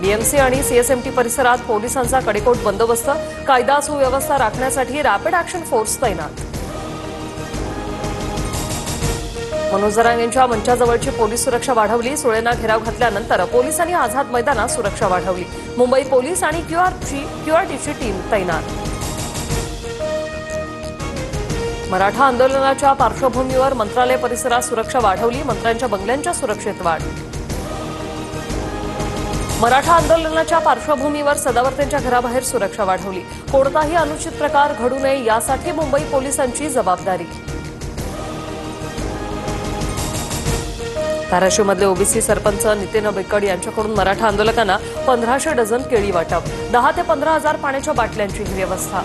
BMC आणि CSMT परिसरात पोलिसांचा कडेकोट बंदोबस्त, कायदा सुव्यवस्था राखण्यासाठी रॅपिड ॲक्शन फोर्स तैनात. मनोज जरांगेंच्या मंचाजवळची पोलीस सुरक्षा वाढवली. सुळेंना घेराव घातल्यानंतर पोलिसांनी आझाद मैदानात सुरक्षा वाढवली. मुंबई पोलीस आणि क्यूआरटीची टीम तैनात. मराठा आंदोलनाच्या पार्श्वभूमीवर मंत्रालय परिसरात सुरक्षा वाढवली. मंत्र्यांच्या बंगल्यांच्या सुरक्षेत वाढ. मराठा आंदोलनाच्या पार्श्वभूमीवर सदावर्तेंच्या घराबाहेर सुरक्षा वाढवली. कोणताही अनुचित प्रकार घडू नये यासाठी मुंबई पोलिसांची जबाबदारी. धाराशिवमधले ओबीसी सरपंच नितीन बेकड यांच्याकडून मराठा आंदोलकांना 1500 डझन केळी वाटप. 10 ते 15 हजार पाण्याच्या बाटल्यांची व्यवस्था.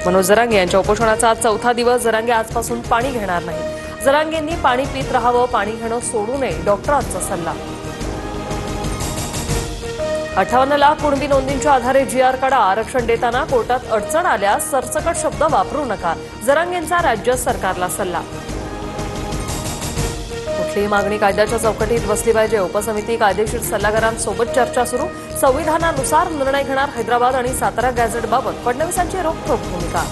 मनोज जरांगे यांच्या उपोषणाचा आज 4था दिवस. जरांगे आजपासून पाणी घेणार नाही. जरांगेंनी पाणी पीत राहावं, पाणी घेणं सोडू नये, डॉक्टरांचा सल्ला. 58 लाख कुणबी नोंदींच्या आधारे जीआर काढा. आरक्षण देताना कोर्टात अडचण आल्यास सरसकट शब्द वापरू नका. जरांगेंचा राज्य सरकारला सल्ला. कुठलीही मागणी कायद्याच्या चौकटीत बसली पाहिजे. उपसमिती कायदेशीर सल्लागारांसोबत चर्चा सुरू. संविधानानुसार निर्णय घेणार. हैदराबाद आणि सातारा गॅझेटबाबत फडणवीसांची रोखठोक भूमिका.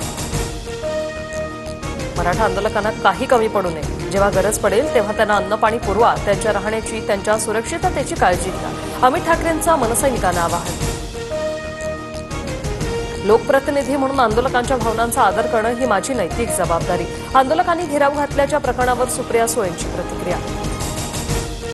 मराठा आंदोलकांना काही कमी पडू नये. जेव्हा गरज पडेल तेव्हा त्यांना अन्न पाणी पुरवा. त्यांच्या राहण्याची, त्यांच्या सुरक्षिततेची काळजी घ्या. अमित ठाकरेंचं मनसैनिकांना आवाहन. लोकप्रतिनिधी म्हणून आंदोलकांच्या भावनांचा आदर करणं ही माझी नैतिक जबाबदारी. आंदोलकांनी घेराव घातल्याच्या प्रकरणावर सुप्रिया सुळेंची प्रतिक्रिया.